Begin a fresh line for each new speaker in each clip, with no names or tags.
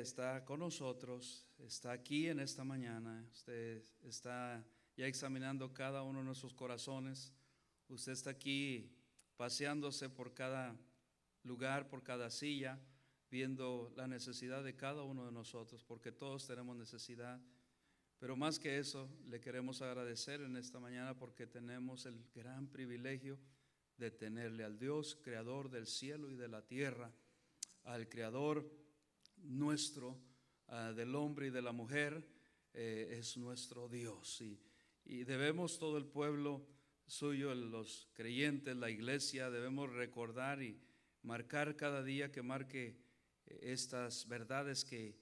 está con nosotros, está aquí en esta mañana. Usted está ya examinando cada uno de nuestros corazones. Usted está aquí paseándose por cada lugar, por cada silla, viendo la necesidad de cada uno de nosotros, porque todos tenemos necesidad. Pero más que eso, le queremos agradecer en esta mañana porque tenemos el gran privilegio de tenerle al Dios, creador del cielo y de la tierra, al creador nuestro, del hombre y de la mujer, es nuestro Dios. Y debemos, todo el pueblo suyo, los creyentes, la iglesia, debemos recordar y marcar cada día que marque estas verdades que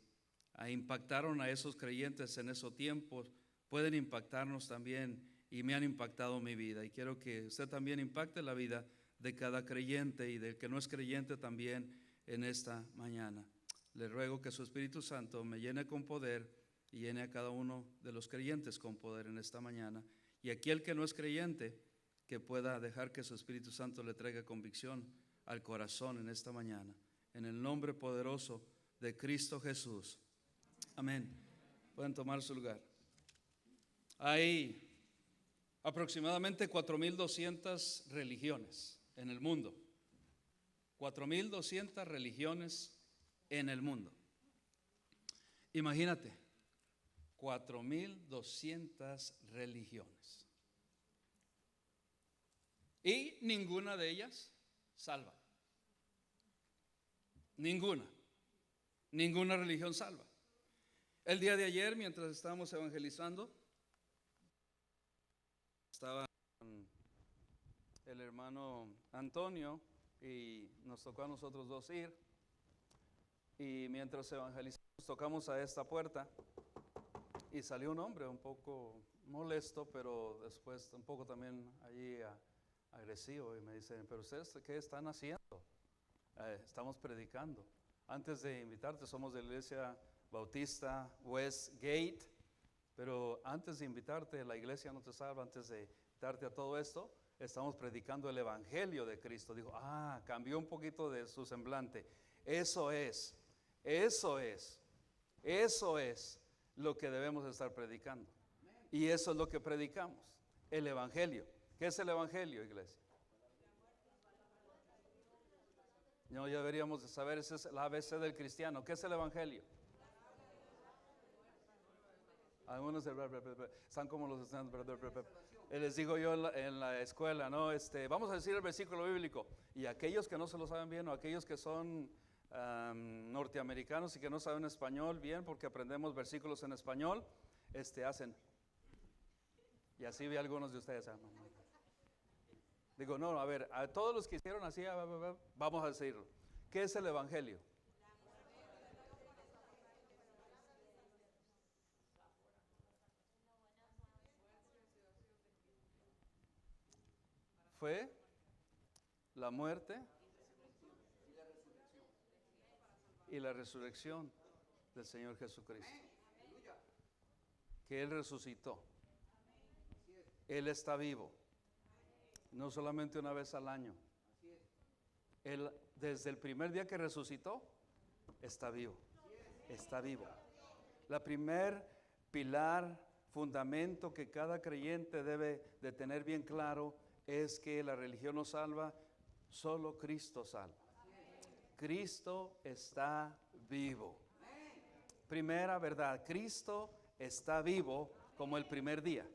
impactaron a esos creyentes en esos tiempos, pueden impactarnos también y me han impactado mi vida. Y quiero que usted también impacte la vida de cada creyente y del que no es creyente también en esta mañana. Le ruego que su Espíritu Santo me llene con poder y llene a cada uno de los creyentes con poder en esta mañana. Y aquel que no es creyente, que pueda dejar que su Espíritu Santo le traiga convicción al corazón en esta mañana. En el nombre poderoso de Cristo Jesús. Amén. Pueden tomar su lugar. Hay aproximadamente 4.200 religiones en el mundo. 4.200 religiones en el mundo. Imagínate, 4.200 religiones. Y ninguna de ellas salva. Ninguna religión salva. El día de ayer, mientras estábamos evangelizando, estaba con el hermano Antonio y nos tocó a nosotros dos ir. Y mientras evangelizamos, tocamos a esta puerta y salió un hombre un poco molesto, pero después un poco también allí agresivo, y me dice: ¿pero ustedes qué están haciendo? Estamos predicando. Antes de invitarte, somos de la iglesia Bautista Westgate, pero antes de invitarte, la iglesia no te salva. Antes de darte a todo esto, estamos predicando el evangelio de Cristo. Dijo: cambió un poquito de su semblante. Eso es lo que debemos estar predicando. Y eso es lo que predicamos, el evangelio. ¿Qué es el evangelio, iglesia? No, ya deberíamos de saber, ese es el ABC del cristiano. ¿Qué es el evangelio? Algunos están como los estudiantes. Les digo yo en la escuela, ¿no? Vamos a decir el versículo bíblico. Y aquellos que no se lo saben bien, o aquellos que son norteamericanos y que no saben español bien, porque aprendemos versículos en español, hacen. Y así vi a algunos de ustedes. Digo, no, a ver, a todos los que hicieron así, vamos a decirlo. ¿Qué es el evangelio? Fue la muerte y la resurrección del Señor Jesucristo. Que Él resucitó. Él está vivo. No solamente una vez al año. Él, desde el primer día que resucitó, está vivo. Está vivo. La primer pilar, fundamento que cada creyente debe de tener bien claro es que la religión no salva, solo Cristo salva. Cristo está vivo. Primera verdad, Cristo está vivo como el primer día.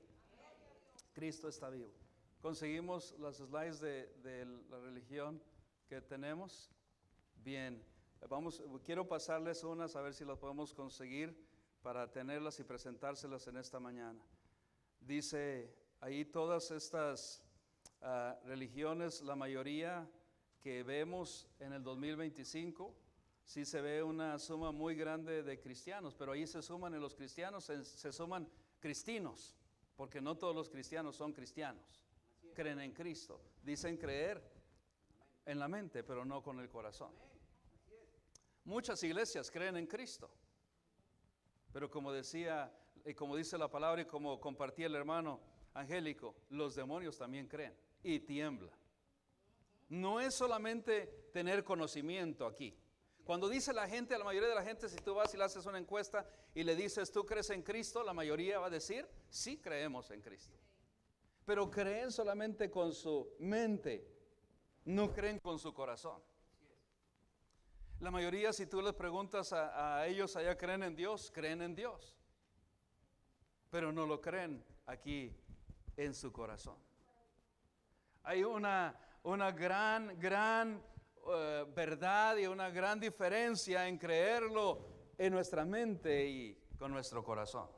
Cristo está vivo. ¿Conseguimos las slides de la religión que tenemos? Bien, quiero pasarles unas a ver si las podemos conseguir para tenerlas y presentárselas en esta mañana. Dice ahí todas estas religiones, la mayoría que vemos en el 2025, sí se ve una suma muy grande de cristianos, pero ahí se suman en los cristianos, se suman cristinos, porque no todos los cristianos son cristianos. Creen en Cristo, dicen creer en la mente, pero no con el corazón. Muchas iglesias creen en Cristo, pero como decía, y como dice la palabra y como compartía el hermano Angélico, los demonios también creen y tiemblan. No es solamente tener conocimiento aquí. Cuando dice la gente, a la mayoría de la gente, si tú vas y le haces una encuesta y le dices, ¿tú crees en Cristo? La mayoría va a decir, sí creemos en Cristo. Pero creen solamente con su mente, no creen con su corazón. La mayoría, si tú les preguntas a ellos allá, ¿creen en Dios? Creen en Dios. Pero no lo creen aquí en su corazón. Hay una gran verdad y una gran diferencia en creerlo en nuestra mente y con nuestro corazón.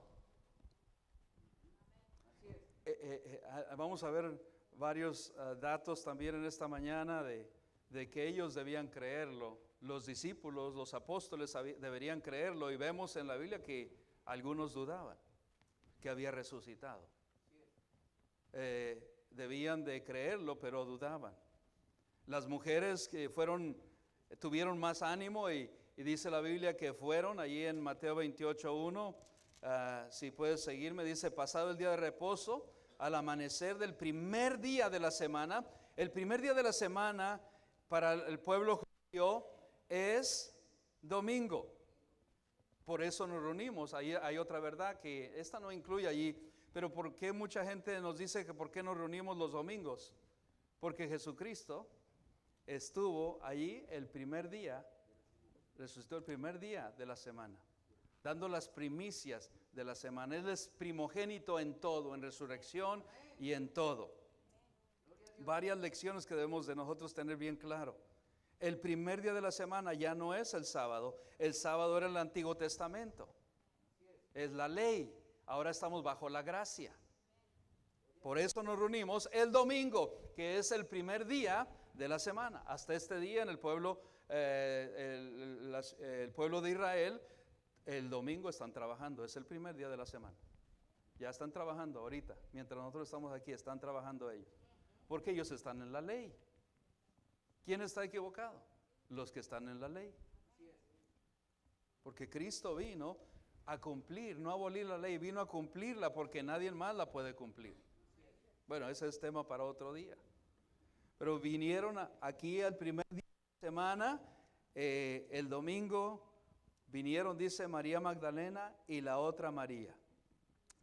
Vamos a ver varios datos también en esta mañana de que ellos debían creerlo. Los discípulos, los apóstoles deberían creerlo, y vemos en la Biblia que algunos dudaban que había resucitado. Debían de creerlo, pero dudaban. Las mujeres que tuvieron más ánimo, y dice la Biblia que fueron allí en Mateo 28:1. Si puedes seguirme, dice: pasado el día de reposo, al amanecer del primer día de la semana. El primer día de la semana para el pueblo judío es domingo. Por eso nos reunimos. Ahí hay otra verdad que esta no incluye allí. Pero ¿por qué mucha gente nos dice que por qué nos reunimos los domingos? Porque Jesucristo estuvo allí el primer día, resucitó el primer día de la semana, dando las primicias de la semana. Él es primogénito en todo, en resurrección y en todo. Varias lecciones que debemos de nosotros tener bien claro. El primer día de la semana ya no es el sábado. El sábado era el Antiguo Testamento, es la ley. Ahora estamos bajo la gracia. Por eso nos reunimos el domingo, que es el primer día de la semana. Hasta este día en el pueblo, el pueblo de Israel, el domingo están trabajando. Es el primer día de la semana. Ya están trabajando ahorita. Mientras nosotros estamos aquí, están trabajando ellos. Porque ellos están en la ley. ¿Quién está equivocado? Los que están en la ley. Porque Cristo vino a cumplir, no a abolir la ley, vino a cumplirla, porque nadie más la puede cumplir. Bueno, ese es tema para otro día. Pero vinieron aquí al primer día de la semana, el domingo, vinieron, dice, María Magdalena y la otra María.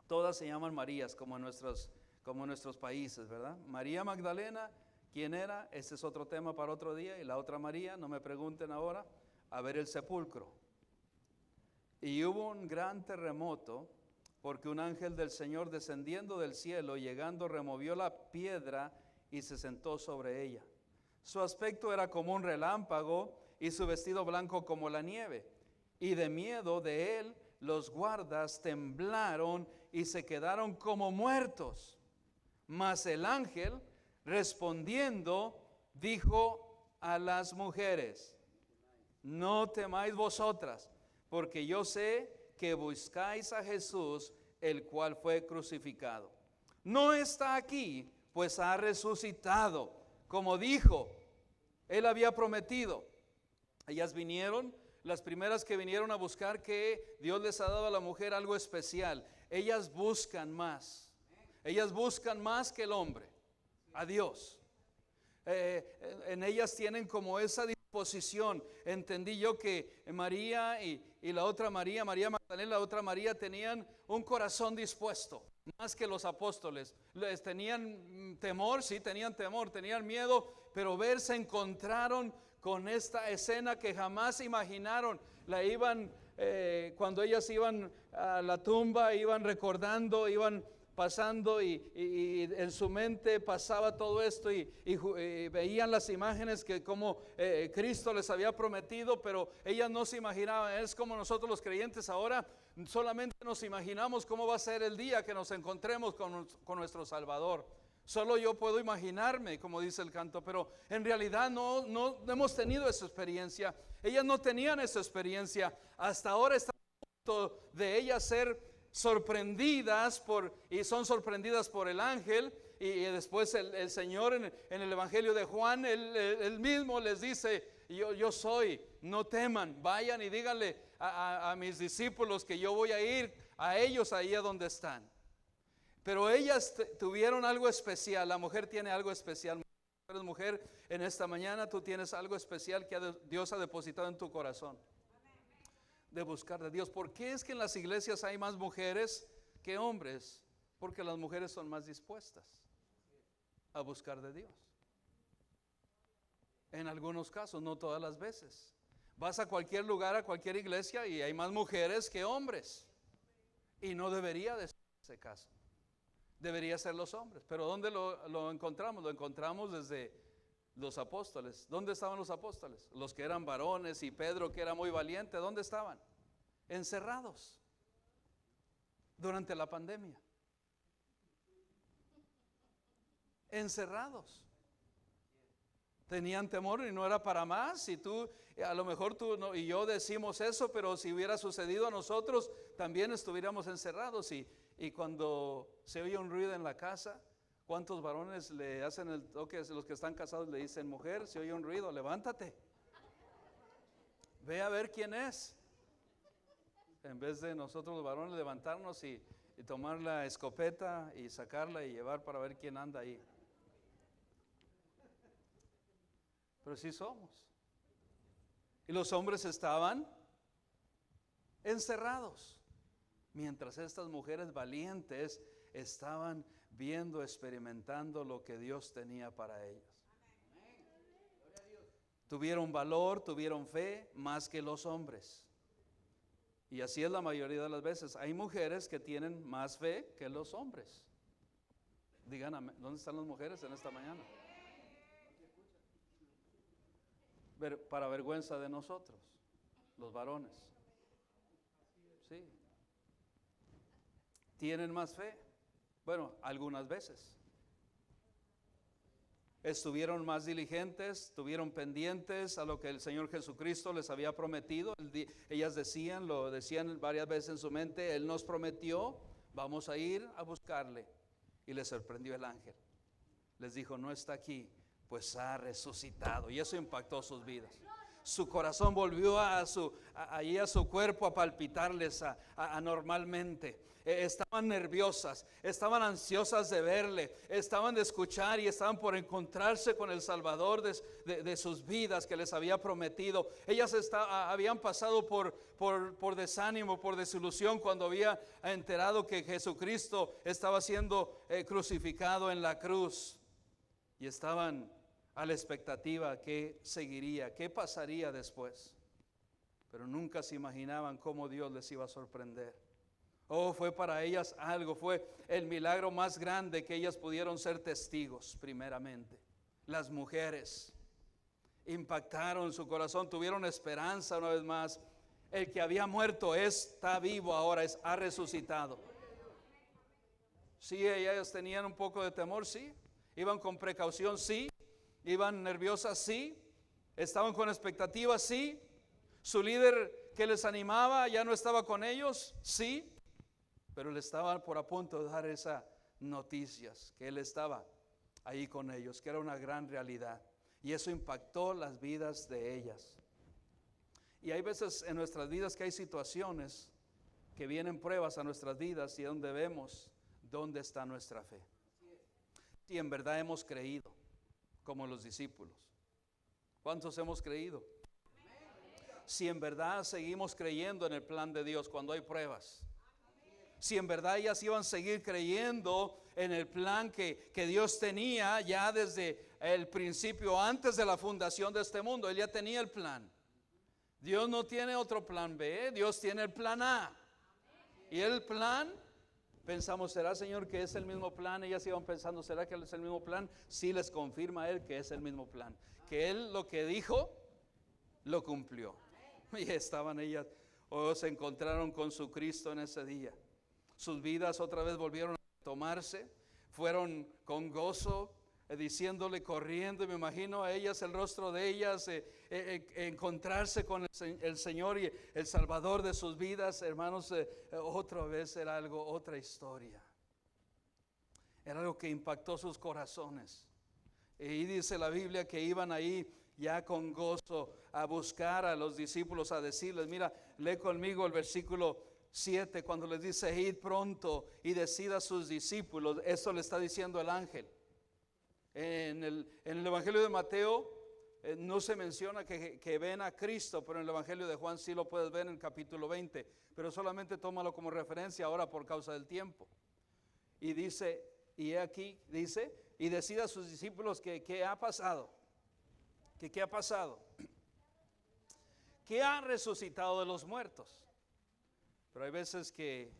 Todas se llaman Marías, como en nuestros países, ¿verdad? María Magdalena, ¿quién era? Ese es otro tema para otro día. Y la otra María, no me pregunten ahora, a ver el sepulcro. Y hubo un gran terremoto, porque un ángel del Señor, descendiendo del cielo, llegando, removió la piedra y se sentó sobre ella. Su aspecto era como un relámpago y su vestido blanco como la nieve. Y de miedo de él, los guardas temblaron y se quedaron como muertos. Mas el ángel, respondiendo, dijo a las mujeres: no temáis vosotras, porque yo sé que buscáis a Jesús, el cual fue crucificado. No está aquí, pues ha resucitado, como dijo, él había prometido. Ellas vinieron, las primeras que vinieron a buscar, que Dios les ha dado a la mujer algo especial. Ellas buscan más. Ellas buscan más que el hombre, a Dios. En ellas tienen como esa disposición. Entendí yo que María y la otra María, María Magdalena y la otra María, tenían un corazón dispuesto, más que los apóstoles. Les tenían temor, sí, tenían temor, tenían miedo, pero se encontraron con esta escena que jamás imaginaron. Cuando ellas iban a la tumba, iban recordando, iban pasando, y en su mente pasaba todo esto, y veían las imágenes que como Cristo les había prometido, pero ellas no se imaginaban. Es como nosotros los creyentes ahora solamente nos imaginamos cómo va a ser el día que nos encontremos con nuestro Salvador. Solo yo puedo imaginarme, como dice el canto, pero en realidad no hemos tenido esa experiencia. Ellas no tenían esa experiencia. Hasta ahora está a punto de ellas ser sorprendidas y son sorprendidas por el ángel, y después el Señor en el Evangelio de Juan, él mismo les dice: yo soy, no teman, vayan y díganle a mis discípulos que yo voy a ir a ellos ahí a donde están. Pero ellas tuvieron algo especial. La mujer tiene algo especial. eres mujer, en esta mañana tú tienes algo especial que Dios ha depositado en tu corazón. De buscar de Dios. ¿Por qué es que en las iglesias hay más mujeres que hombres? Porque las mujeres son más dispuestas a buscar de Dios. En algunos casos, no todas las veces. Vas a cualquier lugar, a cualquier iglesia, y hay más mujeres que hombres. Y no debería de ser ese caso. Debería ser los hombres. Pero ¿dónde lo encontramos? Lo encontramos desde los apóstoles. ¿Dónde estaban los apóstoles? Los que eran varones, y Pedro, que era muy valiente, ¿dónde estaban? Encerrados durante la pandemia. Encerrados. Tenían temor y no era para más. Y tú, a lo mejor tú y yo decimos eso, pero si hubiera sucedido a nosotros, también estuviéramos encerrados. Y cuando se oye un ruido en la casa, ¿cuántos varones le hacen el toque? Los que están casados le dicen: mujer, se oye un ruido, levántate, ve a ver quién es. En vez de nosotros los varones levantarnos y tomar la escopeta y sacarla y llevar para ver quién anda ahí. Pero sí somos. Y los hombres estaban encerrados, mientras estas mujeres valientes estaban viendo, experimentando lo que Dios tenía para ellas. Tuvieron valor, tuvieron fe más que los hombres. Y así es la mayoría de las veces. Hay mujeres que tienen más fe que los hombres. Digan amén. ¿Dónde están las mujeres en esta mañana? Para vergüenza de nosotros, los varones. Sí. ¿Tienen más fe? Bueno, algunas veces. Estuvieron más diligentes, estuvieron pendientes a lo que el Señor Jesucristo les había prometido. Ellas lo decían varias veces en su mente: Él nos prometió, vamos a ir a buscarle. Y les sorprendió el ángel. Les dijo: no está aquí, pues ha resucitado. Y eso impactó sus vidas. Su corazón volvió a su cuerpo a palpitarles anormalmente. Estaban nerviosas, estaban ansiosas de verle, estaban de escuchar y estaban por encontrarse con el Salvador de sus vidas que les había prometido. Ellas habían pasado por desánimo, por desilusión, cuando había enterado que Jesucristo estaba siendo crucificado en la cruz. Y estaban a la expectativa qué seguiría, qué pasaría después. Pero nunca se imaginaban cómo Dios les iba a sorprender. Fue para ellas algo, fue el milagro más grande que ellas pudieron ser testigos primeramente. Las mujeres impactaron su corazón, tuvieron esperanza una vez más. El que había muerto está vivo ahora, ha resucitado. Sí, ellas tenían un poco de temor, sí. Iban con precaución, sí. Iban nerviosas, sí. Estaban con expectativas, sí. Su líder que les animaba ya no estaba con ellos, sí. Pero le estaban por a punto de dar esas noticias, que Él estaba ahí con ellos, que era una gran realidad. Y eso impactó las vidas de ellas. Y hay veces en nuestras vidas que hay situaciones que vienen pruebas a nuestras vidas, y donde vemos dónde está nuestra fe. Si en verdad hemos creído, como los discípulos. ¿Cuántos hemos creído? Si en verdad seguimos creyendo en el plan de Dios cuando hay pruebas. Si en verdad ellas iban a seguir creyendo en el plan que Dios tenía ya desde el principio, antes de la fundación de este mundo. Él ya tenía el plan. Dios no tiene otro plan B, Dios tiene el plan A. Y el plan, pensamos, ¿será, Señor, que es el mismo plan? Ellas iban pensando, ¿será que es el mismo plan? Sí, les confirma a Él que es el mismo plan. Que Él lo que dijo, lo cumplió. Y estaban ellas, se encontraron con su Cristo en ese día. Sus vidas otra vez volvieron a tomarse, fueron con gozo, diciéndole, corriendo, y me imagino a ellas, el rostro de ellas, encontrarse con el Señor y el Salvador de sus vidas. Hermanos, otra vez era algo, otra historia. Era algo que impactó sus corazones. Y dice la Biblia que iban ahí ya con gozo a buscar a los discípulos, a decirles, mira, lee conmigo el versículo 7, cuando les dice, id pronto y decid a sus discípulos. Eso le está diciendo el ángel. En el Evangelio de Mateo no se menciona que ven a Cristo, pero en el Evangelio de Juan sí lo puedes ver en el capítulo 20, pero solamente tómalo como referencia ahora por causa del tiempo. Y dice, y aquí dice, y decida a sus discípulos que qué ha pasado, que qué ha pasado, que ha resucitado de los muertos. Pero hay veces que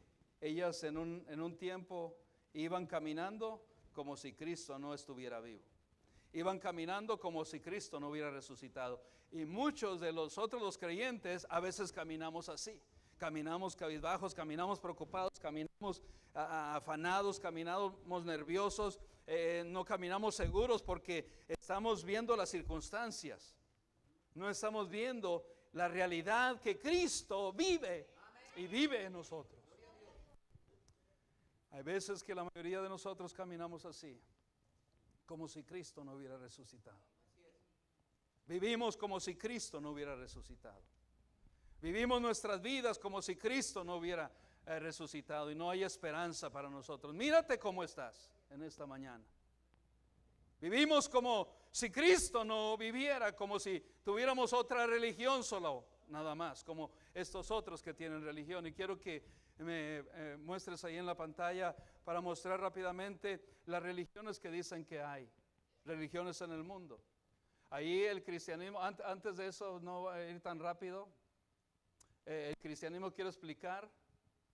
ellas en un tiempo iban caminando como si Cristo no estuviera vivo. Iban caminando como si Cristo no hubiera resucitado. Y muchos de los creyentes a veces caminamos así. Caminamos cabizbajos, caminamos preocupados, caminamos afanados, caminamos nerviosos, no caminamos seguros porque estamos viendo las circunstancias. No estamos viendo la realidad que Cristo vive y vive en nosotros. Hay veces que la mayoría de nosotros caminamos así, como si Cristo no hubiera resucitado. Vivimos como si Cristo no hubiera resucitado. Vivimos nuestras vidas como si Cristo no hubiera resucitado y no hay esperanza para nosotros. Mírate cómo estás en esta mañana. Vivimos como si Cristo no viviera, como si tuviéramos otra religión solo, nada más, como estos otros que tienen religión. Y quiero que me muestres ahí en la pantalla para mostrar rápidamente las religiones que dicen que hay, religiones en el mundo. Ahí el cristianismo, antes de eso no va a ir tan rápido, el cristianismo quiero explicar,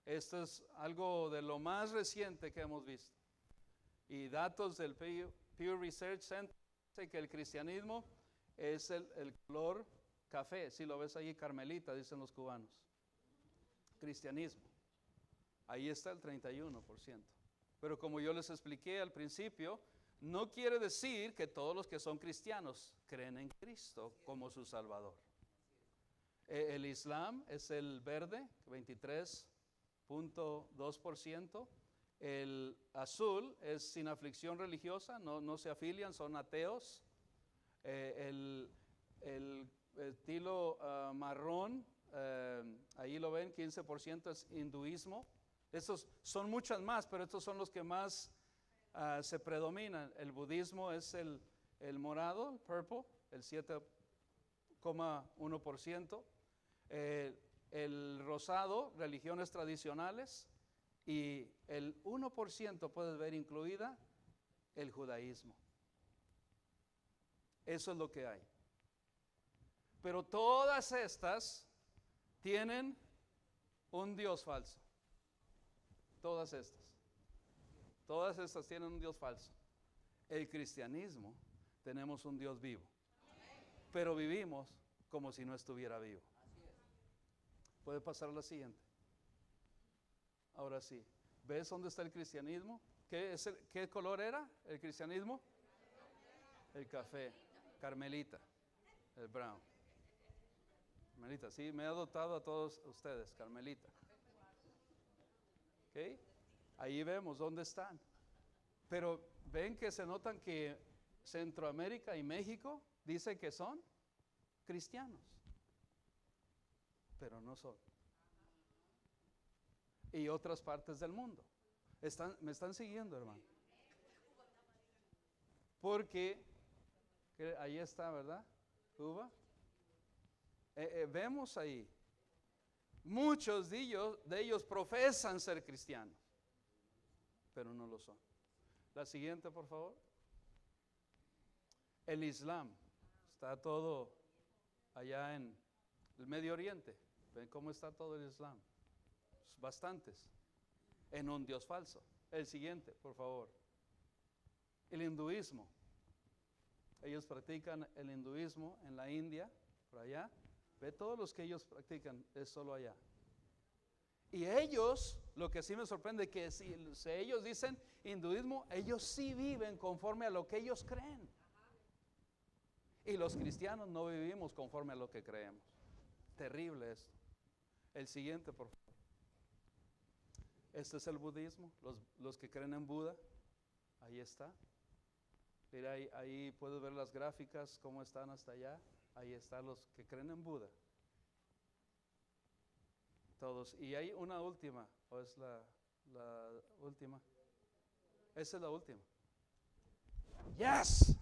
esto es algo de lo más reciente que hemos visto. Y datos del Pew Research Center dice que el cristianismo es el color café, si lo ves ahí carmelita, dicen los cubanos. Cristianismo. Ahí está el 31%. Pero como yo les expliqué al principio, no quiere decir que todos los que son cristianos creen en Cristo como su Salvador. El Islam es el verde, 23.2%. El azul es sin aflicción religiosa, no se afilian, son ateos. El estilo marrón, ahí lo ven, 15% es hinduismo. Estos son muchas más, pero estos son los que más se predominan. El budismo es el morado, el purple, el 7,1%. El rosado, religiones tradicionales. Y el 1% puedes ver incluida el judaísmo. Eso es lo que hay. Pero todas estas tienen un Dios falso. Todas estas tienen un Dios falso. El cristianismo tenemos un Dios vivo, pero vivimos como si no estuviera vivo. ¿Puede pasar a la siguiente? Ahora sí, ¿ves dónde está el cristianismo? ¿Qué color era el cristianismo? El café, carmelita, el brown. Carmelita, sí, me he adoptado a todos ustedes, carmelita. ¿Ok? Ahí vemos dónde están. Pero ven que se notan que Centroamérica y México dicen que son cristianos, pero no son. Y otras partes del mundo. ¿Me están siguiendo, hermano? Porque ahí está, ¿verdad? Cuba. Vemos ahí. Muchos de ellos profesan ser cristianos, pero no lo son. La siguiente, por favor. El Islam. Está todo allá en el Medio Oriente. ¿Ven cómo está todo el Islam? Bastantes, en un Dios falso. El siguiente, por favor. El hinduismo. Ellos practican el hinduismo en la India, por allá. Ve, todos los que ellos practican es solo allá. Y ellos, lo que sí me sorprende, que si ellos dicen hinduismo, ellos sí viven conforme a lo que ellos creen. Y los cristianos no vivimos conforme a lo que creemos. Terrible esto. El siguiente, por favor. Este es el budismo, los que creen en Buda. Ahí está. Mira, ahí puedes ver las gráficas, cómo están hasta allá. Ahí están los que creen en Buda. Todos. Y hay una última, ¿o es la última? Esa es la última. Yes.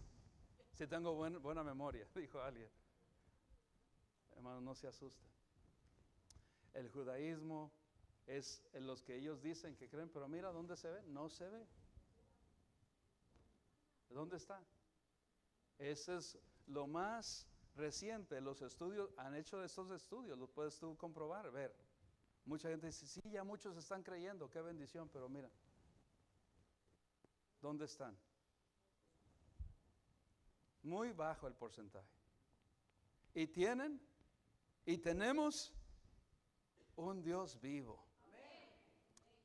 Si tengo buena memoria, dijo alguien. Hermanos, no se asusten. El judaísmo es en los que ellos dicen que creen, pero mira dónde se ve, no se ve. ¿Dónde está? Ese es lo más reciente. Los estudios han hecho estos estudios, los puedes tú comprobar, ver. Mucha gente dice, sí, ya muchos están creyendo, qué bendición, pero mira, ¿dónde están? Muy bajo el porcentaje. Y tenemos un Dios vivo.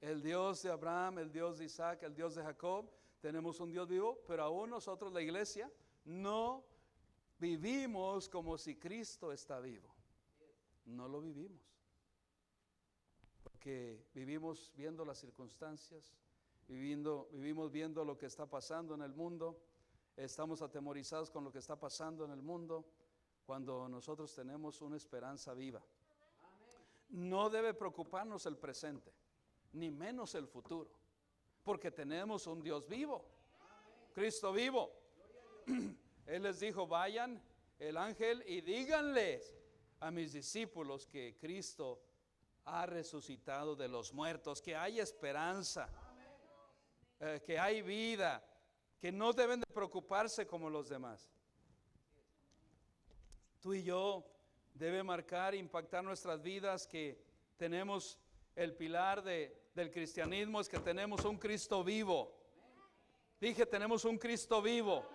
El Dios de Abraham, el Dios de Isaac, el Dios de Jacob. Tenemos un Dios vivo, pero aún nosotros, la iglesia, no vivimos como si Cristo está vivo. No lo vivimos. Porque vivimos viendo las circunstancias, vivimos viendo lo que está pasando en el mundo. Estamos atemorizados con lo que está pasando en el mundo, cuando nosotros tenemos una esperanza viva. No debe preocuparnos el presente, ni menos el futuro, porque tenemos un Dios vivo, Cristo vivo. Él les dijo, vayan el ángel y díganles a mis discípulos que Cristo ha resucitado de los muertos, que hay esperanza, que hay vida, que no deben de preocuparse como los demás. Tú y yo debe marcar, impactar nuestras vidas, que tenemos el pilar del cristianismo, es que tenemos un Cristo vivo. Dije, tenemos un Cristo vivo.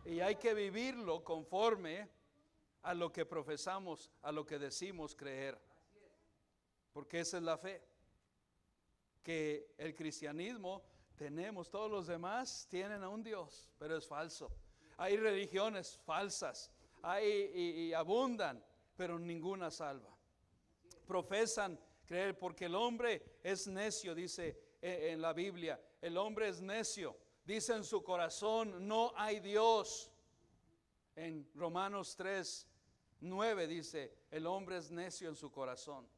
Y hay que vivirlo conforme a lo que profesamos, a lo que decimos creer. Porque esa es la fe. Que el cristianismo tenemos, todos los demás tienen a un Dios, pero es falso. Hay religiones falsas, y abundan, pero ninguna salva. Profesan creer, porque el hombre es necio, dice en la Biblia, el hombre es necio. Dice en su corazón, no hay Dios. En Romanos 3:9 dice, el hombre es necio en su corazón.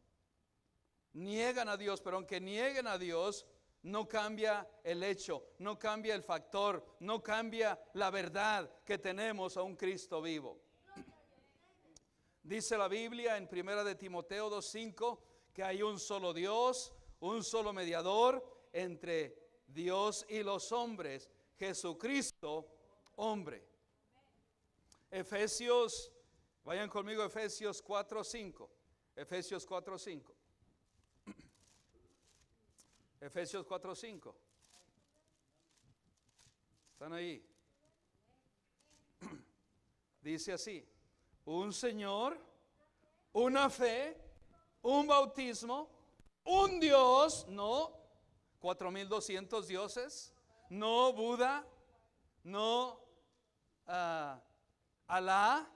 Niegan a Dios, pero aunque nieguen a Dios, no cambia el hecho, no cambia el factor, no cambia la verdad que tenemos a un Cristo vivo. Dice la Biblia en 1 de Timoteo 2:5 que hay un solo Dios, un solo mediador entre Dios y los hombres, Jesucristo, hombre. Efesios, vayan conmigo, Efesios 4:5. Efesios 4:5. Efesios 4:5. ¿Están ahí? Dice así: un Señor, una fe, un bautismo, un Dios, no 4200 dioses, no Buda, no Alá,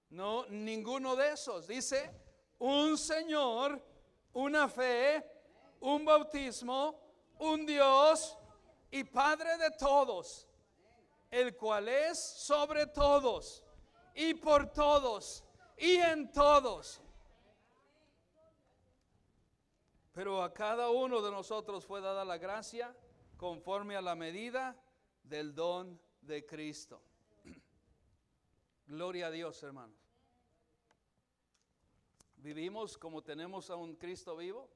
no ninguno de esos. Dice un Señor, una fe, un bautismo, un Dios y Padre de todos, el cual es sobre todos y por todos y en todos. Pero a cada uno de nosotros fue dada la gracia conforme a la medida del don de Cristo. Gloria a Dios, hermanos. ¿Vivimos como tenemos a un Cristo vivo?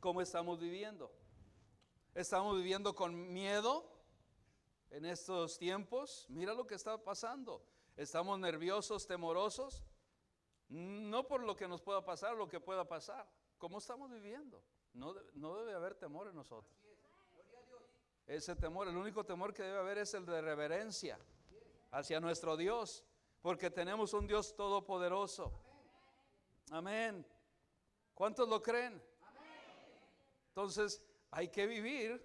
¿Cómo estamos viviendo? ¿Estamos viviendo con miedo en estos tiempos? Mira lo que está pasando. ¿Estamos nerviosos, temorosos? No por lo que nos pueda pasar, lo que pueda pasar. ¿Cómo estamos viviendo? No debe haber temor en nosotros. Ese temor, el único temor que debe haber es el de reverencia hacia nuestro Dios, porque tenemos un Dios todopoderoso. Amén. ¿Cuántos lo creen? Entonces hay que vivir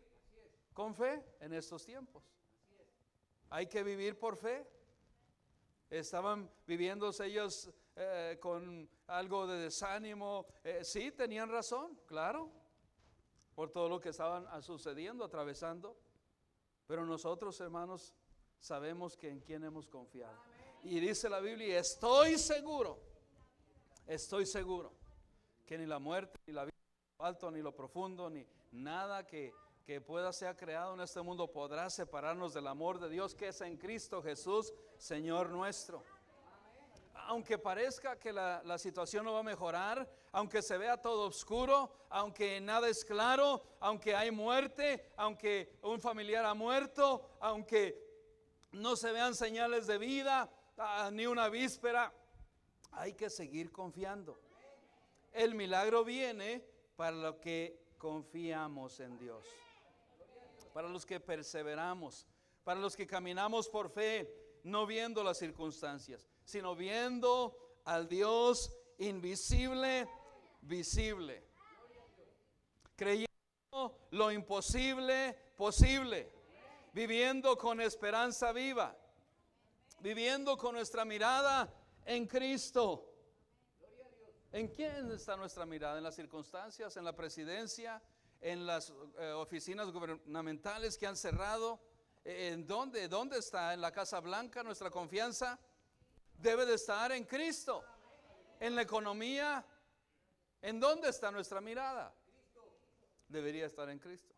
con fe en estos tiempos. Hay que vivir por fe. Estaban viviendo ellos con algo de desánimo. Sí, tenían razón, claro, por todo lo que estaban sucediendo, atravesando. Pero nosotros, hermanos, sabemos que en quién hemos confiado. Y dice la Biblia, estoy seguro que ni la muerte, ni la vida, lo alto, ni lo profundo, ni nada que que pueda ser creado en este mundo podrá separarnos del amor de Dios que es en Cristo Jesús, Señor nuestro. Aunque parezca que la situación no va a mejorar, aunque se vea todo oscuro, aunque nada es claro, aunque hay muerte, aunque un familiar ha muerto, aunque no se vean señales de vida, ni una víspera, hay que seguir confiando. El milagro viene para los que confiamos en Dios, para los que perseveramos, para los que caminamos por fe, no viendo las circunstancias, sino viendo al Dios invisible, visible, creyendo lo imposible, posible, viviendo con esperanza viva, viviendo con nuestra mirada en Cristo. ¿En quién está nuestra mirada? ¿En las circunstancias? ¿En la presidencia? ¿En las oficinas gubernamentales que han cerrado? ¿En dónde? ¿Dónde está? ¿En la Casa Blanca nuestra confianza? Debe de estar en Cristo. ¿En la economía? ¿En dónde está nuestra mirada? Debería estar en Cristo.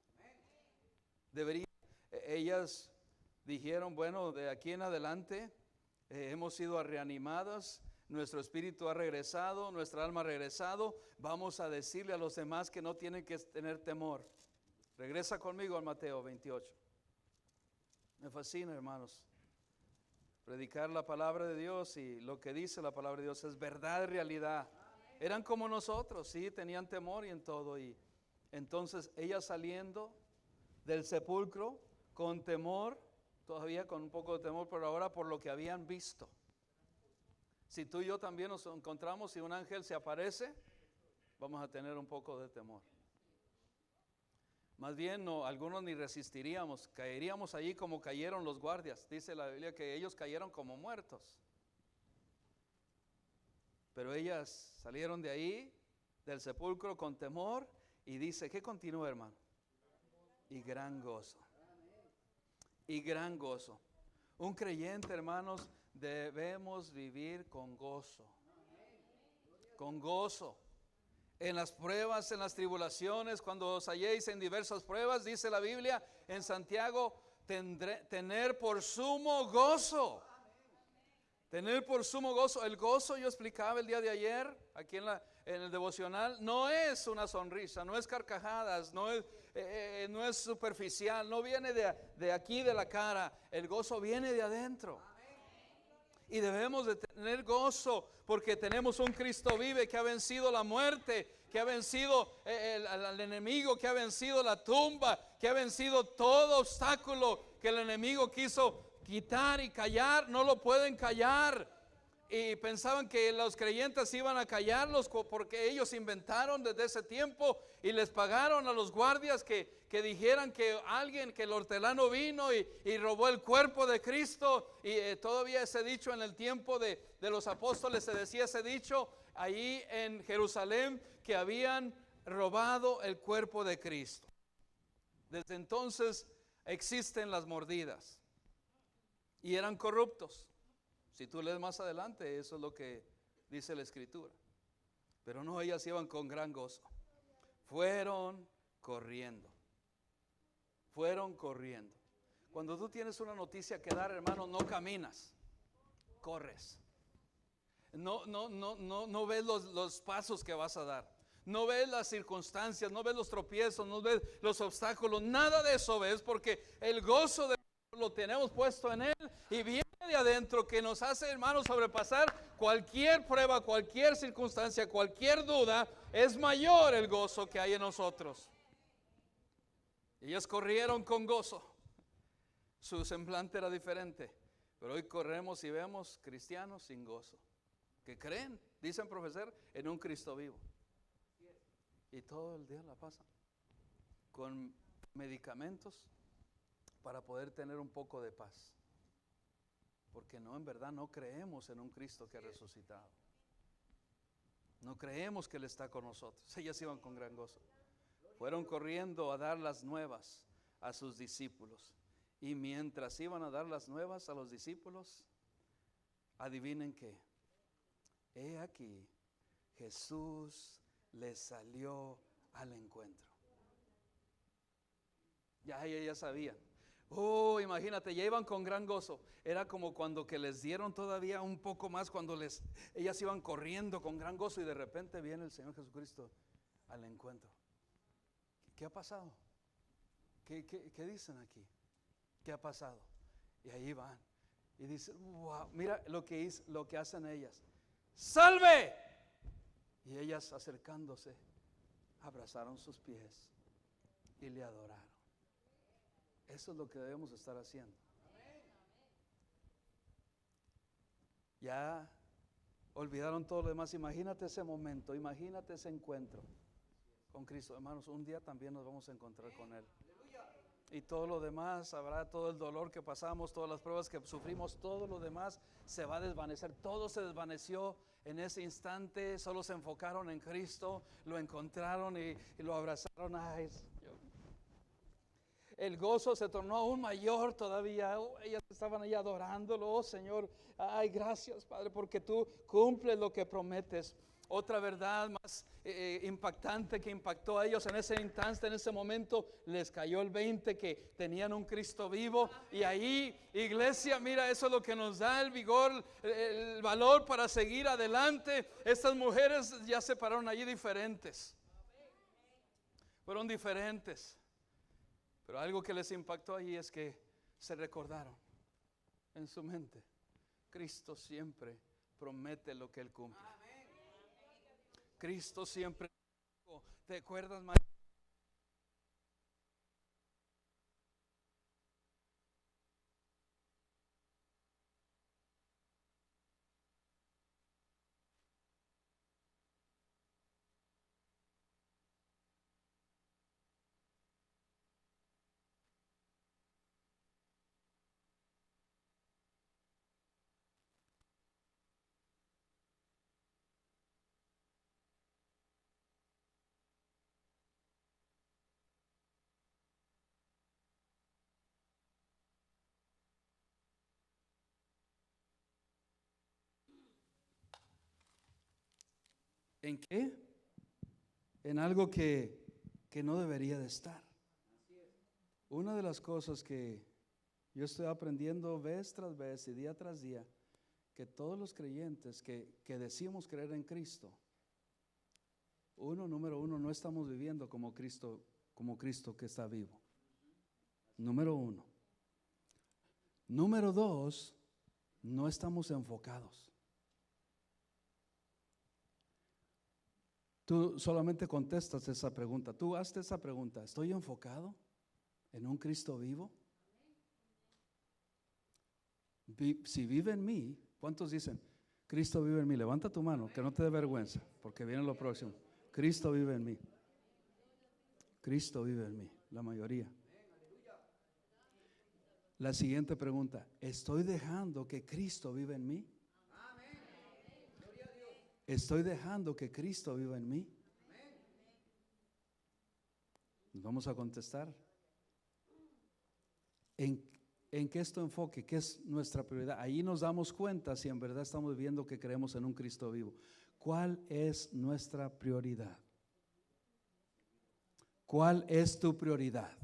Debería. Ellas dijeron, bueno, de aquí en adelante hemos sido reanimadas, nuestro espíritu ha regresado, nuestra alma ha regresado. Vamos a decirle a los demás que no tienen que tener temor. Regresa conmigo al Mateo 28. Me fascina, hermanos, predicar la palabra de Dios, y lo que dice la palabra de Dios es verdad, realidad. Eran como nosotros, sí, tenían temor y en todo. Y entonces ellas saliendo del sepulcro con temor, todavía con un poco de temor, pero ahora por lo que habían visto. Si tú y yo también nos encontramos y un ángel se aparece, vamos a tener un poco de temor. Más bien, no, algunos ni resistiríamos, caeríamos allí como cayeron los guardias. Dice la Biblia que ellos cayeron como muertos. Pero ellas salieron de ahí, del sepulcro, con temor, y dice, ¿qué continúa, hermano? Y gran gozo. Y gran gozo. Un creyente, hermanos, debemos vivir con gozo. Con gozo. En las pruebas, en las tribulaciones, cuando os halléis en diversas pruebas, dice la Biblia en Santiago, tener por sumo gozo. Tener por sumo gozo. El gozo, yo explicaba el día de ayer, aquí en el devocional, no es una sonrisa, no es carcajadas, no es superficial, no viene de aquí de la cara. El gozo viene de adentro. Y debemos de tener gozo porque tenemos un Cristo vive que ha vencido la muerte, que ha vencido al enemigo, que ha vencido la tumba, que ha vencido todo obstáculo que el enemigo quiso quitar y callar. No lo pueden callar. Y pensaban que los creyentes iban a callarlos porque ellos inventaron desde ese tiempo y les pagaron a los guardias que dijeran que alguien, que el hortelano vino y robó el cuerpo de Cristo. Y todavía ese dicho en el tiempo de los apóstoles se decía ese dicho ahí en Jerusalén, que habían robado el cuerpo de Cristo. Desde entonces existen las mordidas y eran corruptos. Si tú lees más adelante, eso es lo que dice la Escritura. Pero no, ellas iban con gran gozo. Fueron corriendo. Fueron corriendo. Cuando tú tienes una noticia que dar, hermano, no caminas, corres. No ves los pasos que vas a dar. No ves las circunstancias, no ves los tropiezos, no ves los obstáculos. Nada de eso ves, porque el gozo de lo tenemos puesto en Él y viene de adentro, que nos hace, hermanos, sobrepasar cualquier prueba, cualquier circunstancia, cualquier duda. Es mayor el gozo que hay en nosotros. Ellos corrieron con gozo. Su semblante era diferente, pero hoy corremos y vemos cristianos sin gozo, que creen, dicen profesar, en un Cristo vivo, y todo el día la pasan con medicamentos para poder tener un poco de paz, porque no, en verdad no creemos en un Cristo que ha resucitado. No creemos que Él está con nosotros. Ellas iban con gran gozo. Fueron corriendo a dar las nuevas a sus discípulos. Y mientras iban a dar las nuevas a los discípulos, adivinen qué. He aquí, Jesús les salió al encuentro. Ya ellas sabían. Oh, imagínate, ya iban con gran gozo. Era como cuando que les dieron todavía un poco más, cuando ellas iban corriendo con gran gozo y de repente viene el Señor Jesucristo al encuentro. ¿Qué ha pasado? ¿Qué dicen aquí? ¿Qué ha pasado? Y ahí van. Y dicen, wow, mira lo que hacen ellas. ¡Salve! Y ellas acercándose, abrazaron sus pies y le adoraron. Eso es lo que debemos estar haciendo. Ya olvidaron todo lo demás. Imagínate ese momento, imagínate ese encuentro con Cristo. Hermanos, un día también nos vamos a encontrar con Él. Y todo lo demás, habrá todo el dolor que pasamos, todas las pruebas que sufrimos, todo lo demás se va a desvanecer. Todo se desvaneció en ese instante. Solo se enfocaron en Cristo, lo encontraron y lo abrazaron. Ay, el gozo se tornó aún mayor todavía. Ellas estaban ahí adorándolo. Oh Señor, ay, gracias Padre, porque tú cumples lo que prometes. Otra verdad más impactante que impactó a ellos en ese instante, en ese momento, les cayó el 20 que tenían un Cristo vivo. Y ahí, iglesia, mira, eso es lo que nos da el vigor, el valor para seguir adelante. Estas mujeres ya se pararon allí diferentes. Fueron diferentes. Pero algo que les impactó allí es que se recordaron en su mente: Cristo siempre promete lo que Él cumple. Cristo siempre. ¿Te acuerdas, María? ¿En qué? En algo que no debería de estar. Una de las cosas que yo estoy aprendiendo vez tras vez y día tras día, que todos los creyentes que decimos creer en Cristo, número uno, no estamos viviendo como Cristo que está vivo. Número uno. Número dos, no estamos enfocados. Tú solamente contestas esa pregunta. Tú hazte esa pregunta: ¿estoy enfocado en un Cristo vivo? Si vive en mí, ¿cuántos dicen Cristo vive en mí? Levanta tu mano, que no te dé vergüenza, porque viene lo próximo. Cristo vive en mí. Cristo vive en mí, la mayoría. La siguiente pregunta: ¿estoy dejando que Cristo vive en mí? ¿Estoy dejando que Cristo viva en mí? Nos vamos a contestar. ¿En qué es tu enfoque? ¿Qué es nuestra prioridad? Ahí nos damos cuenta si en verdad estamos viendo que creemos en un Cristo vivo. ¿Cuál es nuestra prioridad? ¿Cuál es tu prioridad?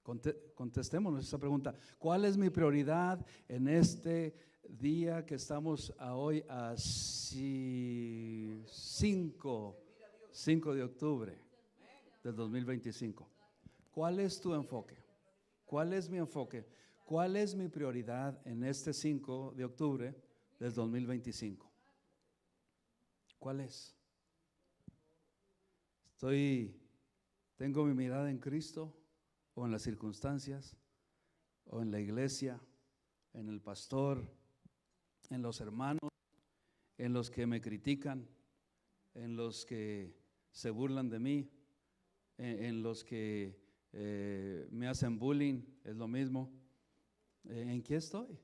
Contestémonos esa pregunta. ¿Cuál es mi prioridad en este día que estamos hoy a 5 de octubre del 2025? ¿Cuál es tu enfoque? ¿Cuál es mi enfoque? ¿Cuál es mi prioridad en este 5 de octubre del 2025? ¿Cuál es? ¿Tengo mi mirada en Cristo o en las circunstancias o en la iglesia, en el pastor, en los hermanos, en los que me critican, en los que se burlan de mí, en los que me hacen bullying? Es lo mismo. ¿En qué estoy?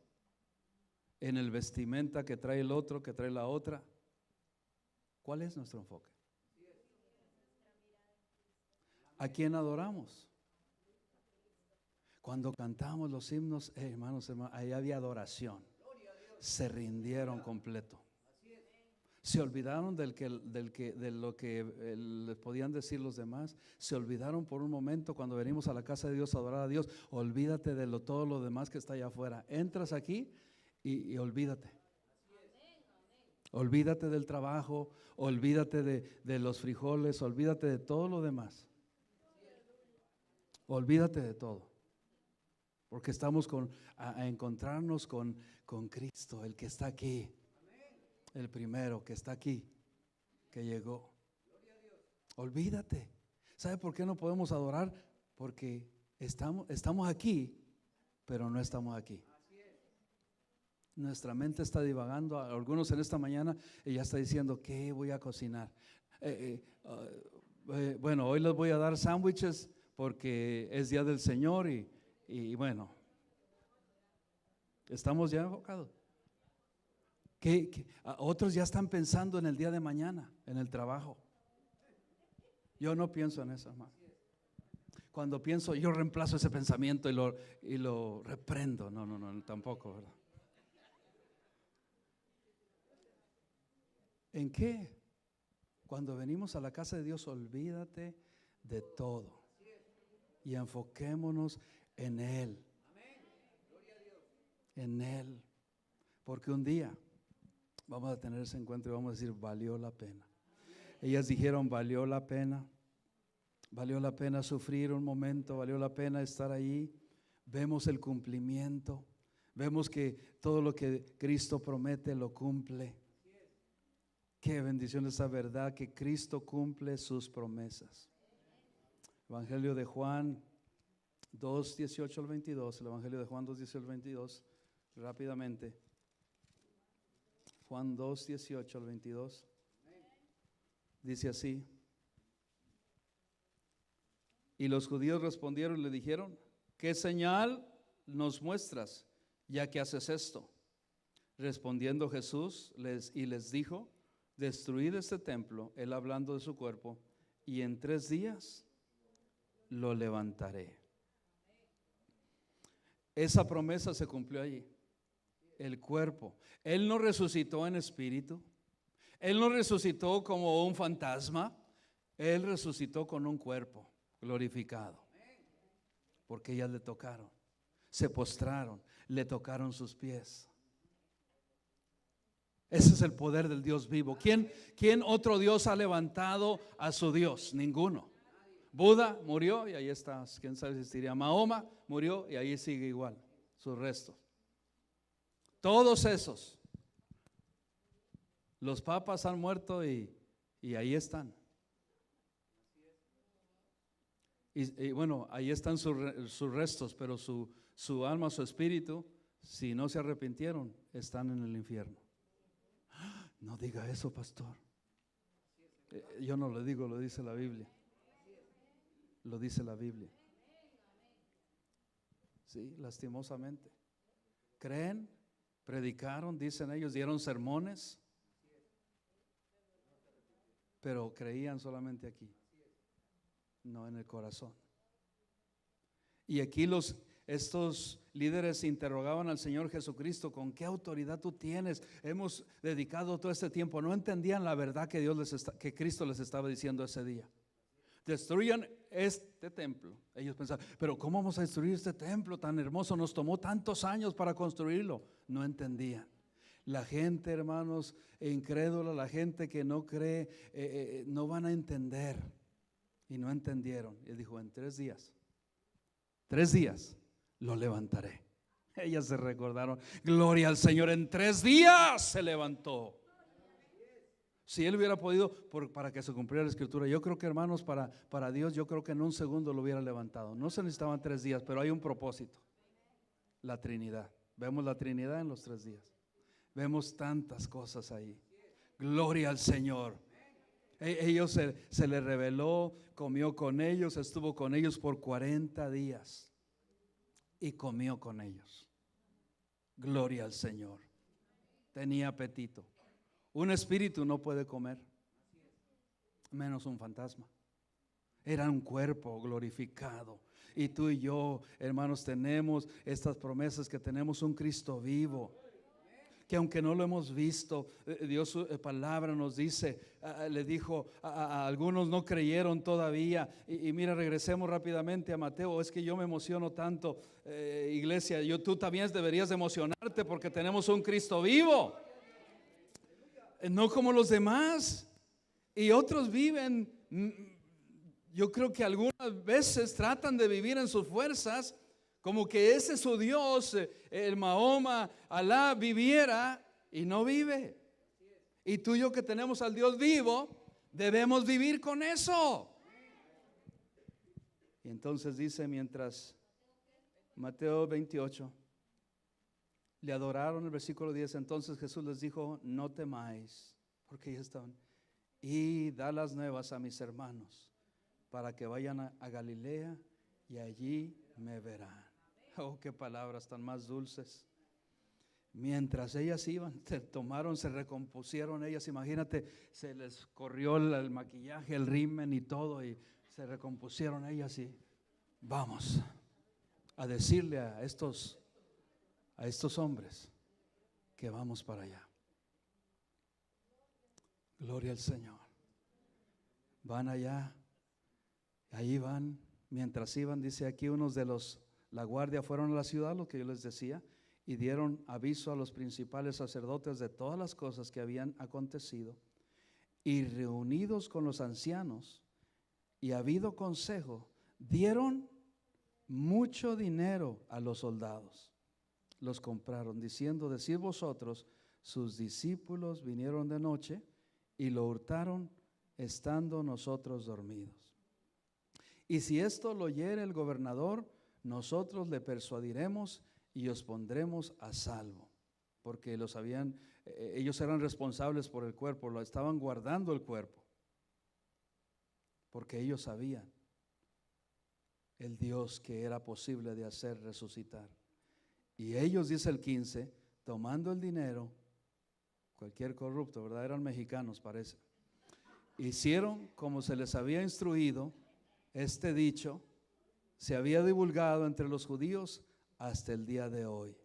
¿En el vestimenta que trae el otro, que trae la otra? ¿Cuál es nuestro enfoque? ¿A quién adoramos? Cuando cantamos los himnos, hermanos, ahí había adoración. Se rindieron completo. Se olvidaron de lo que les podían decir los demás. Se olvidaron por un momento cuando venimos a la casa de Dios a adorar a Dios. Olvídate de todo lo demás que está allá afuera. Entras aquí y olvídate. Olvídate del trabajo, olvídate de los frijoles, olvídate de todo lo demás. Olvídate de todo. Porque estamos a encontrarnos con Cristo, el que está aquí. El primero que está aquí, que llegó. Olvídate. ¿Sabe por qué no podemos adorar? Porque estamos aquí, pero no estamos aquí. Nuestra mente está divagando. Algunos en esta mañana ella está diciendo, ¿qué voy a cocinar? Bueno, hoy les voy a dar sándwiches porque es día del Señor y bueno, estamos ya enfocados. Otros ya están pensando en el día de mañana, en el trabajo. Yo no pienso en eso, hermano. Cuando pienso, yo reemplazo ese pensamiento y lo reprendo. No, tampoco, ¿verdad? ¿En qué? Cuando venimos a la casa de Dios, olvídate de todo y enfoquémonos en Él. En Él. Porque un día vamos a tener ese encuentro y vamos a decir, valió la pena. Ellas dijeron, valió la pena sufrir un momento, valió la pena estar ahí. Vemos el cumplimiento, vemos que todo lo que Cristo promete lo cumple. Qué bendición esa verdad, que Cristo cumple sus promesas. Evangelio de Juan 2, 18 al 22, el Evangelio de Juan 2, 18 al 22, rápidamente. Juan 2, 18 al 22, dice así: y los judíos respondieron y le dijeron, ¿qué señal nos muestras ya que haces esto? Respondiendo Jesús les dijo, destruid este templo, él hablando de su cuerpo, y en 3 días lo levantaré. Esa promesa se cumplió allí. El cuerpo. Él no resucitó en espíritu. Él no resucitó como un fantasma. Él resucitó con un cuerpo glorificado. Porque ellas le tocaron, se postraron, le tocaron sus pies. Ese es el poder del Dios vivo. ¿Quién otro Dios ha levantado a su Dios? Ninguno. Buda murió y ahí está. ¿Quién sabe si existiría? Mahoma murió y ahí sigue igual, sus restos. Todos esos. Los papas han muerto y ahí están. Y bueno, ahí están sus restos, pero su alma, su espíritu, si no se arrepintieron, están en el infierno. No diga eso, pastor. Yo no lo digo, lo dice la Biblia. Lo dice la Biblia. Sí, lastimosamente. ¿Creen? Predicaron, dicen ellos, dieron sermones, pero creían solamente aquí, no en el corazón. Y aquí estos líderes interrogaban al Señor Jesucristo, ¿con qué autoridad tú tienes? Hemos dedicado todo este tiempo. No entendían la verdad que que Cristo les estaba diciendo ese día. Destruyan este templo. Ellos pensaban, pero ¿cómo vamos a destruir este templo tan hermoso? Nos tomó tantos años para construirlo. No entendían. La gente, hermanos, incrédula, la gente que no cree, no van a entender. Y no entendieron. Él dijo, en 3 días lo levantaré. Ellas se recordaron, gloria al Señor, en 3 días se levantó. Si él hubiera podido, para que se cumpliera la escritura, yo creo que, hermanos, para Dios, yo creo que en un segundo lo hubiera levantado. No se necesitaban 3 días, pero hay un propósito: la Trinidad. Vemos la Trinidad en los 3 días. Vemos tantas cosas ahí. Gloria al Señor. Ellos se le reveló, comió con ellos, estuvo con ellos por 40 días y comió con ellos. Gloria al Señor. Tenía apetito. Un espíritu no puede comer, menos un fantasma. Era un cuerpo glorificado. Y tú y yo, hermanos, tenemos estas promesas, que tenemos un Cristo vivo, que aunque no lo hemos visto, Dios su palabra nos dice, le dijo a algunos no creyeron todavía. Y mira, regresemos rápidamente a Mateo. Es que yo me emociono tanto, iglesia. Tú también deberías de emocionarte porque tenemos un Cristo vivo, no como los demás. Y otros viven, yo creo que algunas veces tratan de vivir en sus fuerzas, como que ese es su Dios, el Mahoma, Alá viviera, y no vive. Y tú y yo que tenemos al Dios vivo, debemos vivir con eso. Y entonces dice, mientras Mateo 28, le adoraron, el versículo 10, entonces Jesús les dijo, no temáis, porque ya estaban, y da las nuevas a mis hermanos, para que vayan a Galilea, y allí me verán. Oh, qué palabras tan más dulces. Mientras ellas iban, se recompusieron ellas. Imagínate, se les corrió el maquillaje, el rímel y todo, y se recompusieron ellas. Y vamos a decirle a estos hombres que vamos para allá. Gloria al Señor. Van allá, ahí van. Mientras iban, dice aquí, unos de la guardia fueron a la ciudad, lo que yo les decía, y dieron aviso a los principales sacerdotes de todas las cosas que habían acontecido. Y reunidos con los ancianos y habido consejo, dieron mucho dinero a los soldados. Los compraron, diciendo, decid vosotros, sus discípulos vinieron de noche y lo hurtaron estando nosotros dormidos. Y si esto lo oyere el gobernador, nosotros le persuadiremos y os pondremos a salvo, porque ellos eran responsables por el cuerpo, lo estaban guardando el cuerpo, porque ellos sabían el Dios que era posible de hacer resucitar. Y ellos, dice el 15, tomando el dinero, cualquier corrupto, ¿verdad? Eran mexicanos, parece. Hicieron como se les había instruido. Este dicho se había divulgado entre los judíos hasta el día de hoy.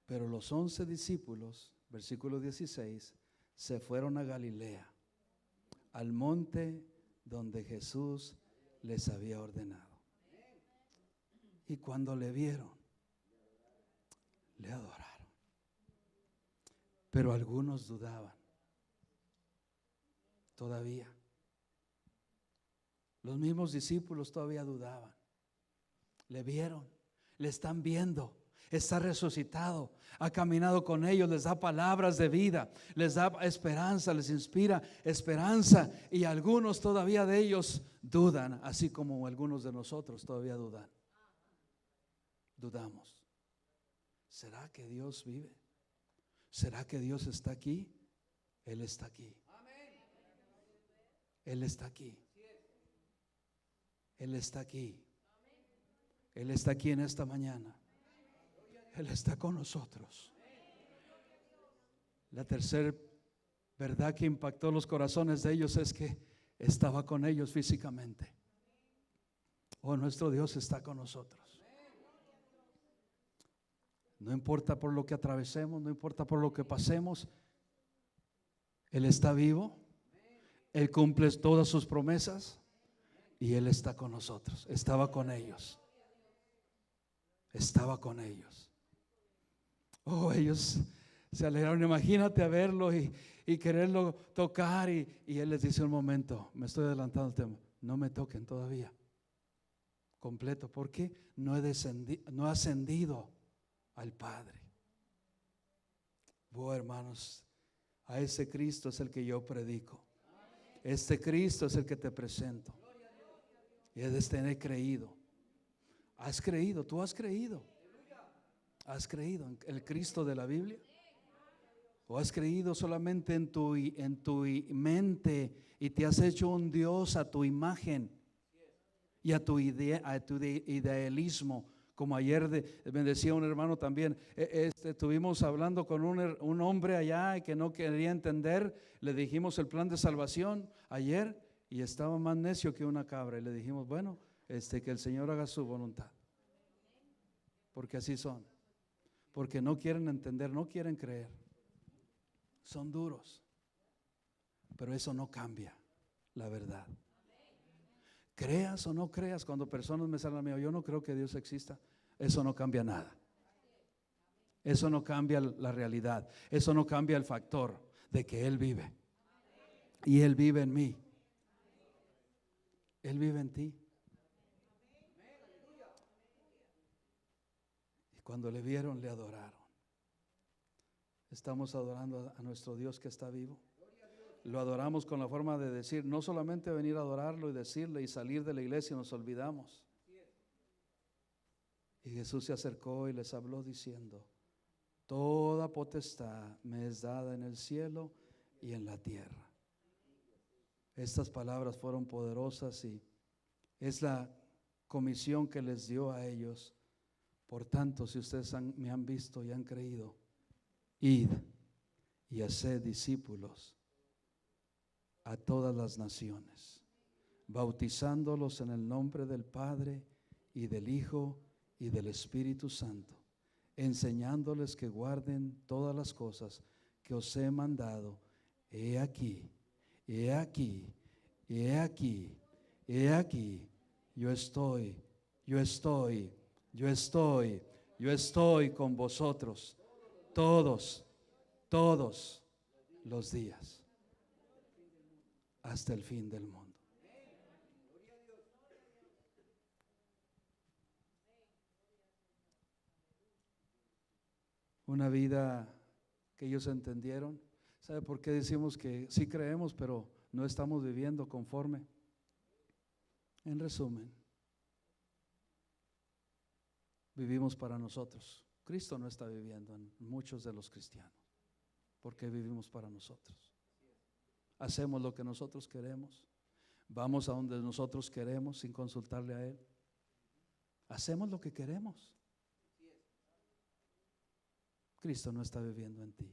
Pero los 11 discípulos, versículo 16, se fueron a Galilea, al monte donde Jesús les había ordenado. Y cuando le vieron, le adoraron. Pero algunos dudaban todavía. Los mismos discípulos todavía dudaban. Le vieron, le están viendo, está resucitado, ha caminado con ellos, les da palabras de vida, les da esperanza, les inspira esperanza. Y algunos todavía de ellos dudan, así como algunos de nosotros todavía dudan. Dudamos. ¿Será que Dios vive? ¿Será que Dios está aquí? Él está aquí. Él está aquí. Él está aquí. Él está aquí en esta mañana. Él está con nosotros. La tercera verdad que impactó los corazones de ellos es que estaba con ellos físicamente. Oh, nuestro Dios está con nosotros. No importa por lo que atravesemos, no importa por lo que pasemos, Él está vivo, Él cumple todas sus promesas y Él está con nosotros. Estaba con ellos. Estaba con ellos. Oh, ellos se alegraron. Imagínate a verlo y quererlo tocar y Él les dice un momento, me estoy adelantando el tema, no me toquen todavía completo, porque no he ascendido al Padre. Hermanos, a ese Cristo es el que yo predico. Este Cristo es el que te presento. Y debes tener creído. ¿Has creído? ¿Tú has creído? ¿Has creído en el Cristo de la Biblia? ¿O has creído solamente en tu mente y te has hecho un Dios a tu imagen y a tu idealismo? Como ayer me decía un hermano también, estuvimos hablando con un hombre allá que no quería entender. Le dijimos el plan de salvación ayer y estaba más necio que una cabra. Y le dijimos, bueno, que el Señor haga su voluntad, porque así son. porque no quieren entender, no quieren creer. Son duros, pero eso no cambia la verdad. Creas o no creas, cuando personas me salen a mí, yo no creo que Dios exista, eso no cambia nada. Eso no cambia la realidad. Eso no cambia el factor de que Él vive. Y Él vive en mí. Él vive en ti. Y cuando le vieron, le adoraron. Estamos adorando a nuestro Dios que está vivo. Lo adoramos con la forma de decir, no solamente venir a adorarlo y decirle y salir de la iglesia y nos olvidamos. Y Jesús se acercó y les habló diciendo: toda potestad me es dada en el cielo y en la tierra. Estas palabras fueron poderosas y es la comisión que les dio a ellos. Por tanto, si ustedes me han visto y han creído, id y haced discípulos a todas las naciones, bautizándolos en el nombre del Padre y del Hijo y del Espíritu Santo, enseñándoles que guarden todas las cosas que os he mandado. He aquí, he aquí, he aquí, he aquí, yo estoy con vosotros todos los días, hasta el fin del mundo. Una vida que ellos entendieron. ¿Sabe por qué decimos que sí creemos, pero no estamos viviendo conforme? En resumen, vivimos para nosotros. Cristo no está viviendo en muchos de los cristianos, porque vivimos para nosotros. Hacemos lo que nosotros queremos, vamos a donde nosotros queremos sin consultarle a Él. Hacemos lo que queremos. Cristo no está viviendo en ti.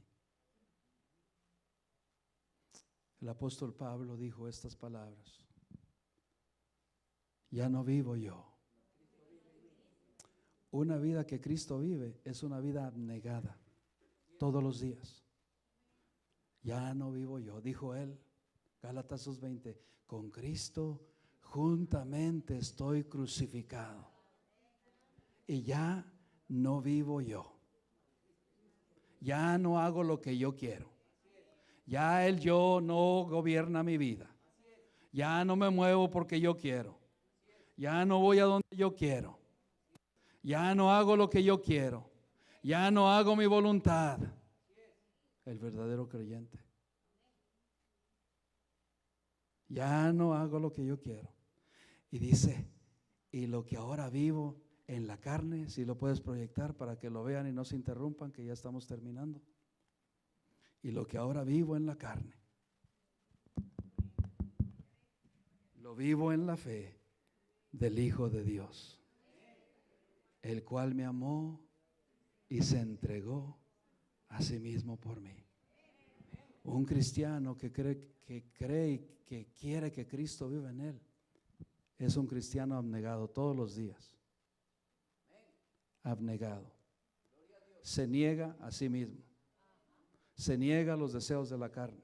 El apóstol Pablo dijo estas palabras: ya no vivo yo. Una vida que Cristo vive es una vida abnegada todos los días. Ya no vivo yo, dijo él, Gálatas 2:20, con Cristo juntamente estoy crucificado y ya no vivo yo. Ya no hago lo que yo quiero. Ya el yo no gobierna mi vida. Ya no me muevo porque yo quiero. Ya no voy a donde yo quiero. Ya no hago lo que yo quiero. Ya no hago mi voluntad. El verdadero creyente. Ya no hago lo que yo quiero. Y dice, y lo que ahora vivo en la carne, si lo puedes proyectar para que lo vean y no se interrumpan, que ya estamos terminando. Y lo que ahora vivo en la carne, lo vivo en la fe del Hijo de Dios, el cual me amó y se entregó a sí mismo por mí. Un cristiano que cree y que quiere que Cristo viva en él es un cristiano abnegado todos los días. Abnegado. Se niega a sí mismo. Se niega a los deseos de la carne.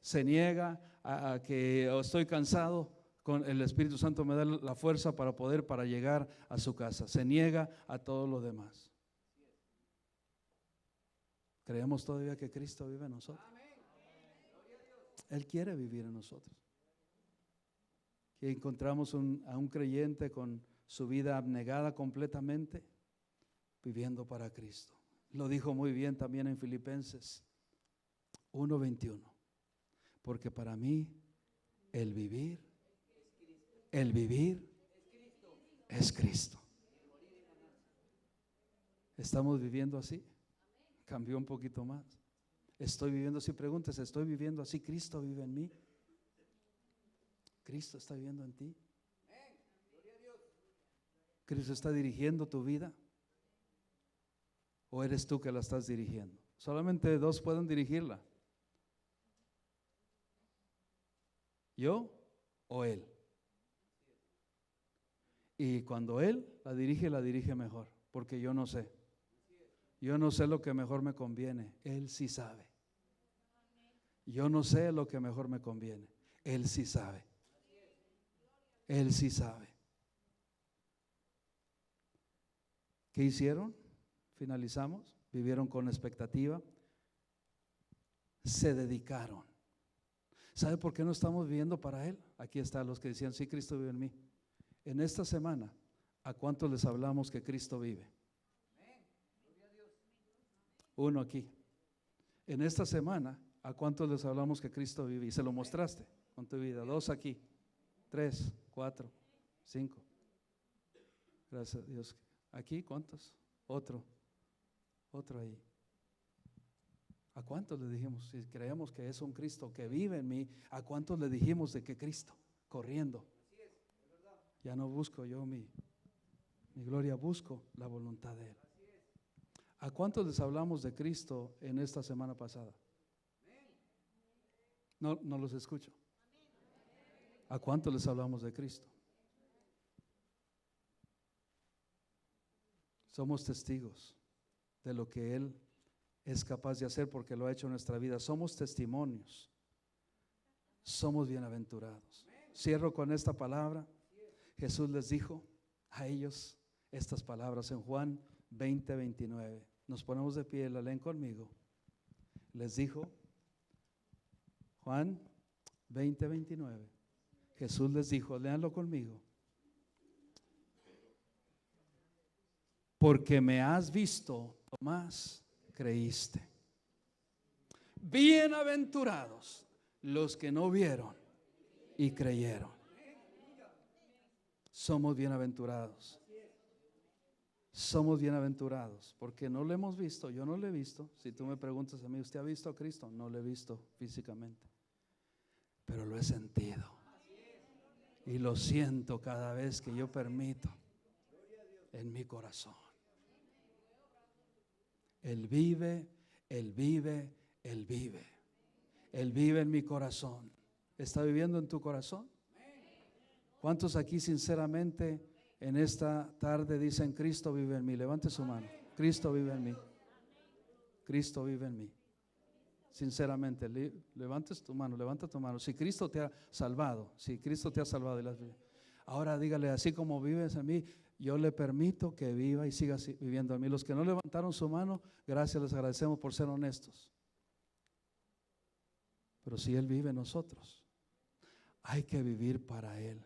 Se niega a que estoy cansado. Con el Espíritu Santo me da la fuerza para llegar a su casa. Se niega a todo lo demás. Creemos todavía que Cristo vive en nosotros. Él quiere vivir en nosotros. Que encontramos a un creyente con su vida abnegada completamente, viviendo para Cristo. Lo dijo muy bien también en Filipenses 1:21. Porque para mí el vivir es Cristo. ¿Estamos viviendo así? Cambió un poquito más. Estoy viviendo así, pregúntese, ¿estoy viviendo así? ¿Cristo vive en mí? ¿Cristo está viviendo en ti? ¿Cristo está dirigiendo tu vida? ¿O eres tú que la estás dirigiendo? Solamente dos pueden dirigirla. ¿Yo o Él? Y cuando Él la dirige mejor, porque yo no sé. Yo no sé lo que mejor me conviene, Él sí sabe. Yo no sé lo que mejor me conviene, Él sí sabe. Él sí sabe. ¿Qué hicieron? Finalizamos. Vivieron con expectativa. Se dedicaron. ¿Sabe por qué no estamos viviendo para Él? Aquí están los que decían, sí, Cristo vive en mí. En esta semana, ¿a cuántos les hablamos que Cristo vive? Uno aquí. En esta semana, ¿a cuántos les hablamos que Cristo vive? Y se lo mostraste con tu vida. 2 aquí, 3, 4, 5. Gracias a Dios. Aquí, ¿cuántos? Otro ahí. ¿A cuántos le dijimos? Si creemos que es un Cristo que vive en mí, ¿a cuántos le dijimos de que Cristo? Corriendo. Ya no busco yo mi gloria, busco la voluntad de Él. ¿A cuántos les hablamos de Cristo en esta semana pasada? No los escucho. ¿A cuántos les hablamos de Cristo? Somos testigos de lo que Él es capaz de hacer porque lo ha hecho en nuestra vida. Somos testimonios. Somos bienaventurados. Cierro con esta palabra. Jesús les dijo a ellos estas palabras en Juan 20:29. Nos ponemos de pie, la leen conmigo. Les dijo, Juan 20:29. Jesús les dijo, léanlo conmigo. Porque me has visto, Tomás, creíste. Bienaventurados los que no vieron y creyeron. Somos bienaventurados. Somos bienaventurados porque no lo hemos visto. Yo no lo he visto. Si tú me preguntas a mí, ¿usted ha visto a Cristo? No lo he visto físicamente, pero lo he sentido y lo siento cada vez que yo permito en mi corazón. Él vive, Él vive, Él vive. Él vive en mi corazón. ¿Está viviendo en tu corazón? ¿Cuántos aquí sinceramente en esta tarde dicen, Cristo vive en mí? Levante su mano. Cristo vive en mí. Cristo vive en mí. Sinceramente, levantes tu mano, levanta tu mano. Si Cristo te ha salvado, si Cristo te ha salvado. Ahora dígale, así como vives en mí, yo le permito que viva y siga viviendo en mí. Los que no levantaron su mano, gracias, les agradecemos por ser honestos. Pero si Él vive en nosotros, hay que vivir para Él.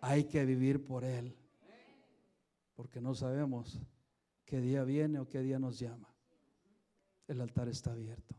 Hay que vivir por Él. Porque no sabemos qué día viene o qué día nos llama. El altar está abierto.